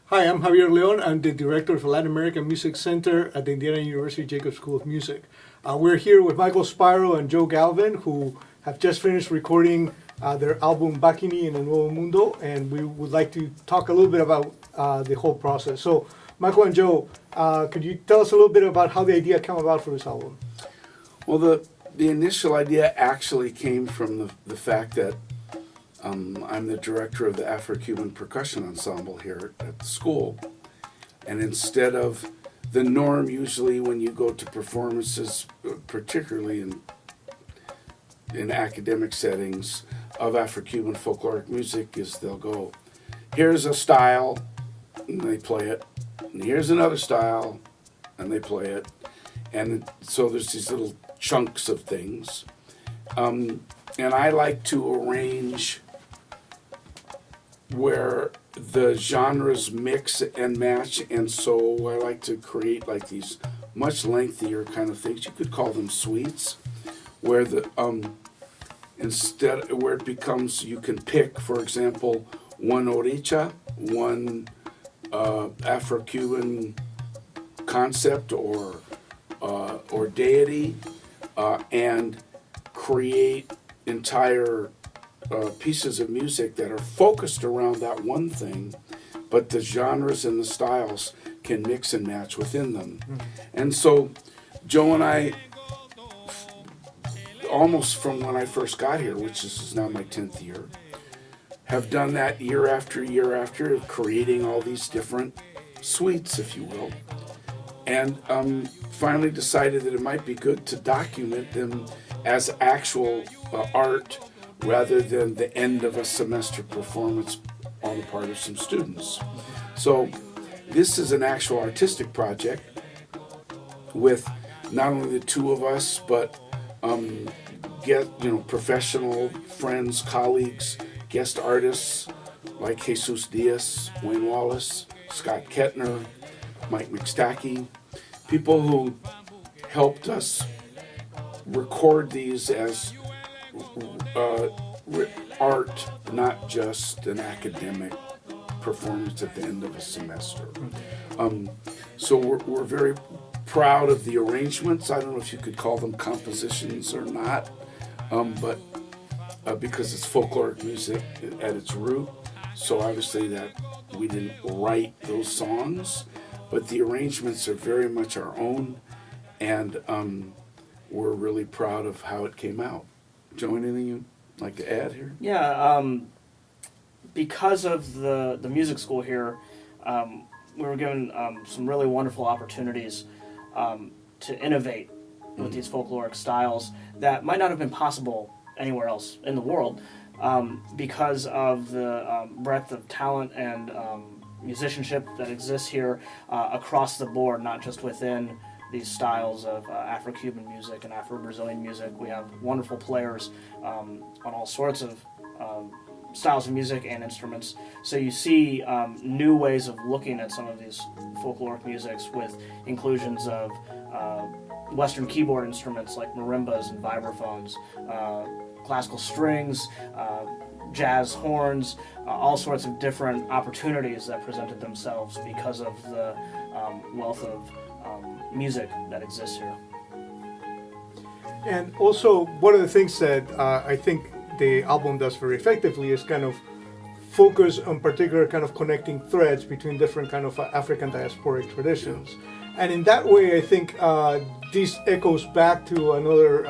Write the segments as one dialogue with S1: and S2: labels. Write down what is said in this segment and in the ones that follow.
S1: Hi, I'm Javier Leon. I'm the director of the Latin American Music Center at the Indiana University Jacobs School of Music. We're here with Michael Spiro and Joe Galvin, who have just finished recording their album Bakini in the Nuevo Mundo, and we would like to talk a little bit about the whole process. So, Michael and Joe, could you tell us a little bit about how the idea came about for this album?
S2: Well, the initial idea actually came from the fact that I'm the director of the Afro-Cuban Percussion Ensemble here at the school. And instead of the norm, usually when you go to performances, particularly in academic settings of Afro-Cuban folkloric music, is they'll go, here's a style, and they play it. And here's another style, and they play it. And so there's these little chunks of things. And I like to arrange where the genres mix and match, and so I like to create like these much lengthier kind of things. You could call them suites, where the where it becomes, you can pick, for example, one oricha, one Afro-Cuban concept or deity, and create entire pieces of music that are focused around that one thing, but the genres and the styles can mix and match within them. Mm-hmm. And so Joe and I, almost from when I first got here, which is now my 10th year, have done that year after year after, creating all these different suites, if you will. And finally decided that it might be good to document them as actual art rather than the end of a semester performance on the part of some students. So this is an actual artistic project with not only the two of us, but professional friends, colleagues, guest artists like Jesus Diaz, Wayne Wallace, Scott Kettner, Mike McStackey, people who helped us record these as art, not just an academic performance at the end of a semester. So we're very proud of the arrangements. I don't know if you could call them compositions or not, but because it's folkloric music at its root, so obviously that we didn't write those songs, but the arrangements are very much our own, and we're really proud of how it came out. Joe, anything you'd like to add here?
S3: Yeah, because of the music school here, we were given some really wonderful opportunities to innovate with these folkloric styles that might not have been possible anywhere else in the world because of the breadth of talent and musicianship that exists here across the board, not just within these styles of Afro-Cuban music and Afro-Brazilian music. We have wonderful players on all sorts of styles of music and instruments. So you see new ways of looking at some of these folkloric musics with inclusions of Western keyboard instruments like marimbas and vibraphones, classical strings, jazz horns, all sorts of different opportunities that presented themselves because of the wealth of music that exists here.
S1: And also, one of the things that I think the album does very effectively is kind of focus on particular kind of connecting threads between different kind of African diasporic traditions. And in that way, I think this echoes back to another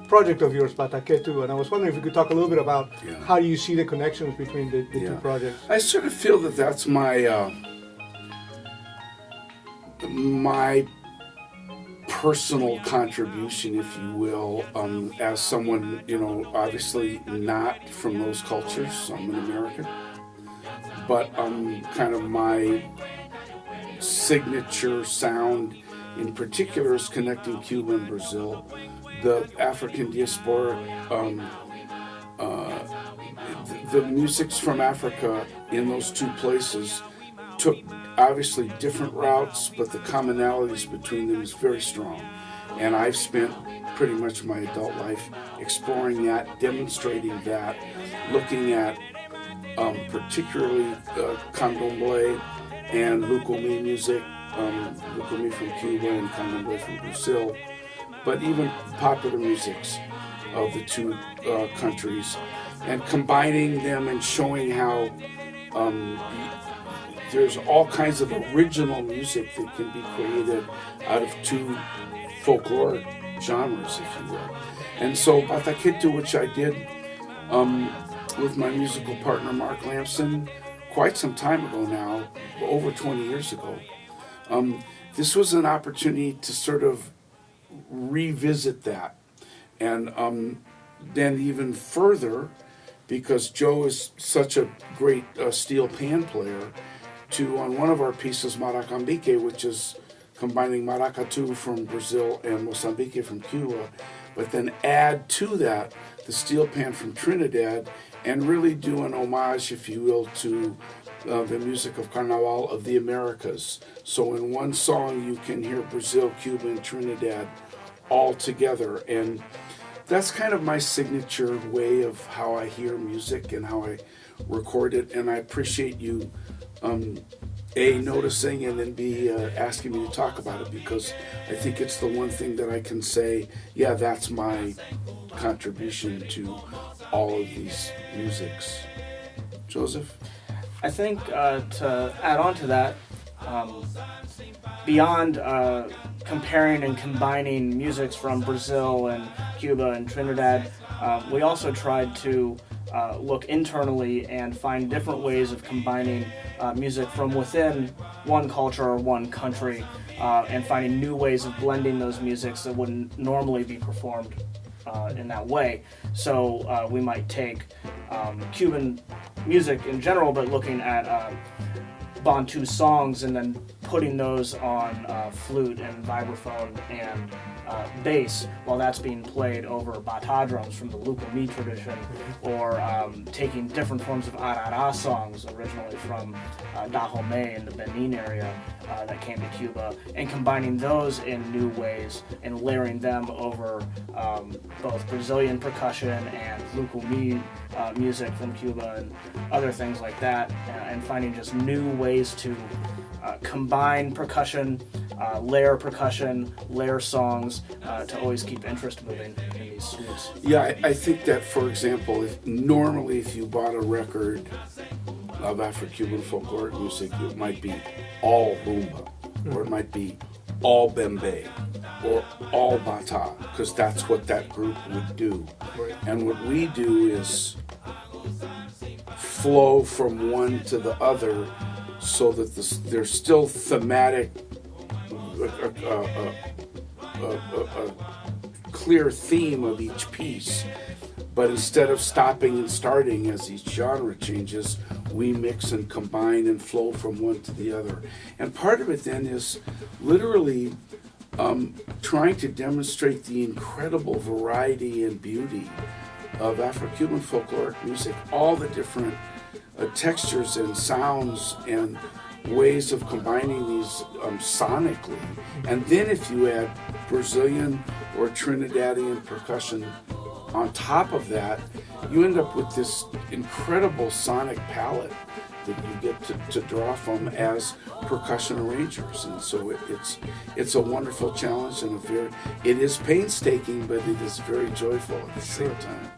S1: project of yours, Bataketu, and I was wondering if you could talk a little bit about how you see the connections between the two projects.
S2: I sort of feel that that's my my personal contribution, if you will, as someone, obviously not from those cultures. I'm an American, but kind of my signature sound in particular is connecting Cuba and Brazil. The African diaspora, the musics from Africa in those two places took obviously different routes, but the commonalities between them is very strong. And I've spent pretty much my adult life exploring that, demonstrating that, looking at particularly candomblé and Lukumi music, Lukumi from Cuba and Candomblé from Brazil, but even popular musics of the two countries, and combining them and showing how there's all kinds of original music that can be created out of two folkloric genres, if you will. And so Bataquito, which I did with my musical partner Mark Lamson quite some time ago now, over 20 years ago, this was an opportunity to sort of revisit that. And then even further, because Joe is such a great steel pan player, on one of our pieces, Maracambique, which is combining maracatu from Brazil and Mozambique from Cuba, but then add to that the steel pan from Trinidad, and really do an homage, if you will, to the music of Carnaval of the Americas. So in one song you can hear Brazil, Cuba, and Trinidad all together, and that's kind of my signature way of how I hear music and how I record it, and I appreciate you A, noticing, and then B, asking me to talk about it, because I think it's the one thing that I can say, yeah, that's my contribution to all of these musics. Joseph?
S3: I think to add on to that, beyond comparing and combining musics from Brazil and Cuba and Trinidad, we also tried to look internally and find different ways of combining music from within one culture or one country, and finding new ways of blending those musics that wouldn't normally be performed in that way. So we might take Cuban music in general, but looking at Bantu songs and then putting those on flute and vibraphone and bass while that's being played over bata drums from the Lukumi tradition, or taking different forms of arara songs originally from Dahomey in the Benin area that came to Cuba, and combining those in new ways and layering them over both Brazilian percussion and Lukumi music from Cuba and other things like that, and finding just new ways to combine percussion, layer songs, to always keep interest moving in these suites.
S2: Yeah, I think that, for example, if you bought a record of Afro-Cuban folkloric music, it might be all rumba, or it might be all bembe, or all bata, because that's what that group would do.
S1: Right.
S2: And what we do is flow from one to the other, so that there's still thematic, a clear theme of each piece, but instead of stopping and starting as each genre changes, we mix and combine and flow from one to the other. And part of it then is literally trying to demonstrate the incredible variety and beauty of Afro-Cuban folkloric music, all the different textures and sounds and ways of combining these sonically. And then if you add Brazilian or Trinidadian percussion on top of that, you end up with this incredible sonic palette that you get to draw from as percussion arrangers. And so it's a wonderful challenge, and it is painstaking, but it is very joyful at the same time.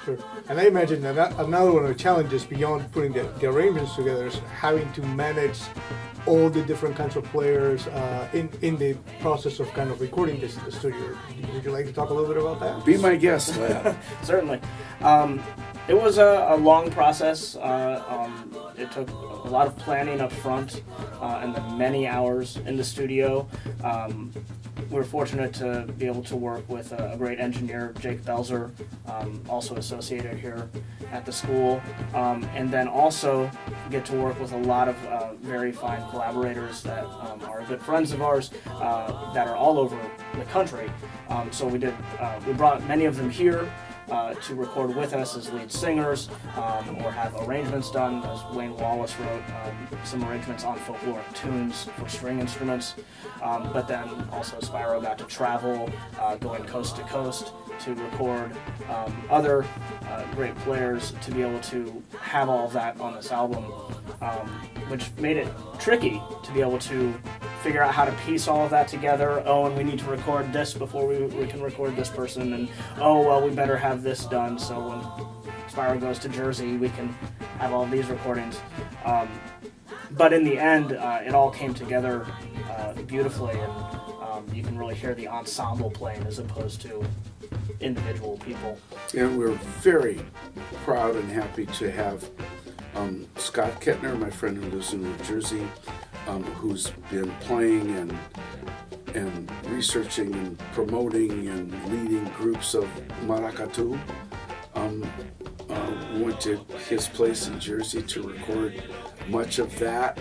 S1: Sure. And I imagine that another one of the challenges beyond putting the arrangements together is having to manage all the different kinds of players in the process of kind of recording this in the studio. Would you like to talk a little bit about that?
S2: Be my guest, Lad.
S3: Certainly. It was a long process. It took a lot of planning up front, and then many hours in the studio. We were fortunate to be able to work with a great engineer, Jake Belzer, also associated here at the school, and then also get to work with a lot of very fine collaborators that are good friends of ours that are all over the country. So we brought many of them here to record with us as lead singers, or have arrangements done, as Wayne Wallace wrote some arrangements on folkloric tunes for string instruments. But then also Spiro got to travel, going coast to coast, to record other great players to be able to have all of that on this album, which made it tricky to be able to figure out how to piece all of that together. Oh, and we need to record this before we can record this person, and oh, well, we better have this done so when Spiro goes to Jersey, we can have all these recordings. But in the end, it all came together beautifully, and you can really hear the ensemble playing as opposed to individual people.
S2: And we're very proud and happy to have Scott Kettner, my friend who lives in New Jersey, who's been playing and researching and promoting and leading groups of maracatu. Went to his place in Jersey to record much of that.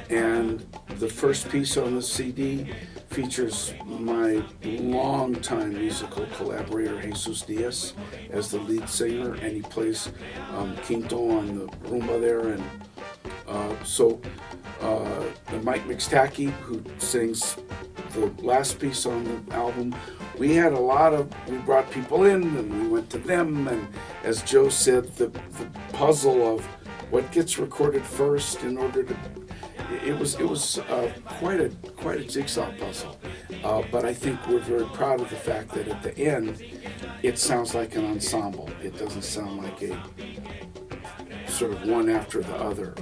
S2: And the first piece on the CD features my longtime musical collaborator Jesus Diaz as the lead singer, and he plays quinto on the rumba there. And Mike McStackey, who sings the last piece on the album, we brought people in and we went to them, and as Joe said, the puzzle of what gets recorded first in order to, it was quite a jigsaw puzzle, but I think we're very proud of the fact that at the end it sounds like an ensemble. It doesn't sound like a sort of one after the other.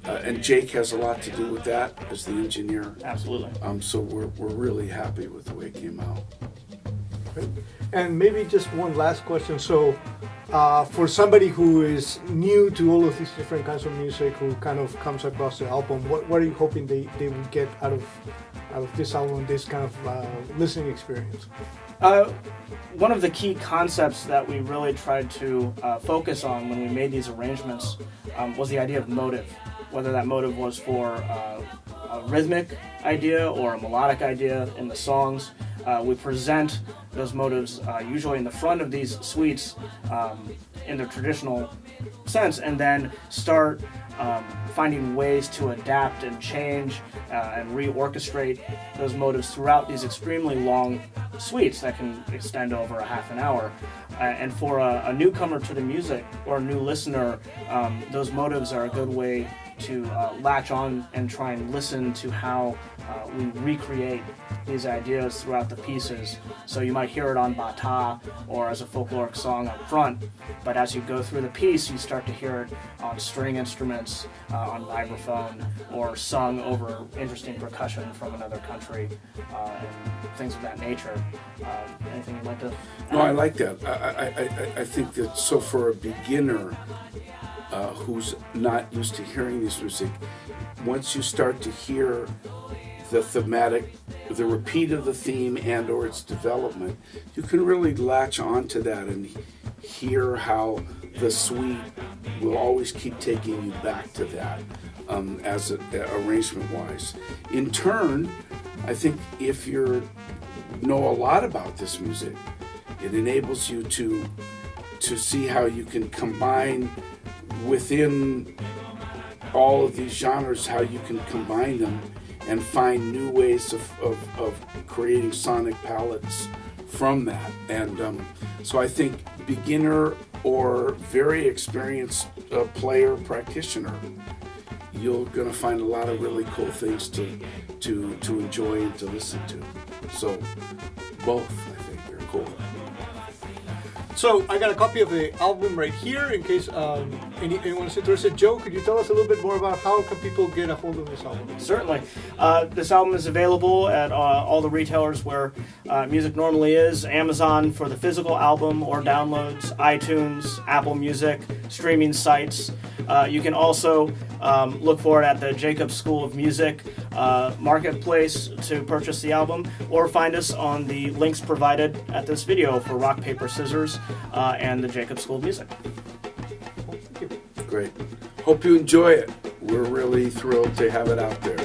S2: And Jake has a lot to do with that as the engineer.
S3: Absolutely.
S2: So we're really happy with the way it came out.
S1: And maybe just one last question. So, for somebody who is new to all of these different kinds of music, who kind of comes across the album, what are you hoping they will get out of this album, this kind of listening experience?
S3: One of the key concepts that we really tried to focus on when we made these arrangements was the idea of motive. Whether that motive was for a rhythmic idea or a melodic idea in the songs. We present those motives usually in the front of these suites in their traditional sense, and then start finding ways to adapt and change and reorchestrate those motives throughout these extremely long suites that can extend over a half an hour. And for a newcomer to the music or a new listener, those motives are a good way to latch on and try and listen to how we recreate these ideas throughout the pieces. So you might hear it on bata or as a folkloric song up front, but as you go through the piece, you start to hear it on string instruments, on vibraphone, or sung over interesting percussion from another country, and things of that nature. Anything you'd like to add?
S2: No, I like that. I think that, so for a beginner who's not used to hearing this music, once you start to hear the repeat of the theme and or its development, you can really latch onto that and hear how the suite will always keep taking you back to that as arrangement-wise. In turn, I think if you know a lot about this music, it enables you to see how you can combine within all of these genres, how you can combine them and find new ways of creating sonic palettes from that. And so I think beginner or very experienced player, practitioner, you're going to find a lot of really cool things to enjoy and to listen to. So both, I think, are cool.
S1: So I got a copy of the album right here in case anyone is interested. Joe, could you tell us a little bit more about how can people get a hold of this album?
S3: Certainly. This album is available at all the retailers where music normally is. Amazon for the physical album or downloads, iTunes, Apple Music, streaming sites. You can also look for it at the Jacobs School of Music marketplace to purchase the album, or find us on the links provided at this video for Rock, Paper, Scissors and the Jacobs School of Music.
S2: Great. Hope you enjoy it. We're really thrilled to have it out there.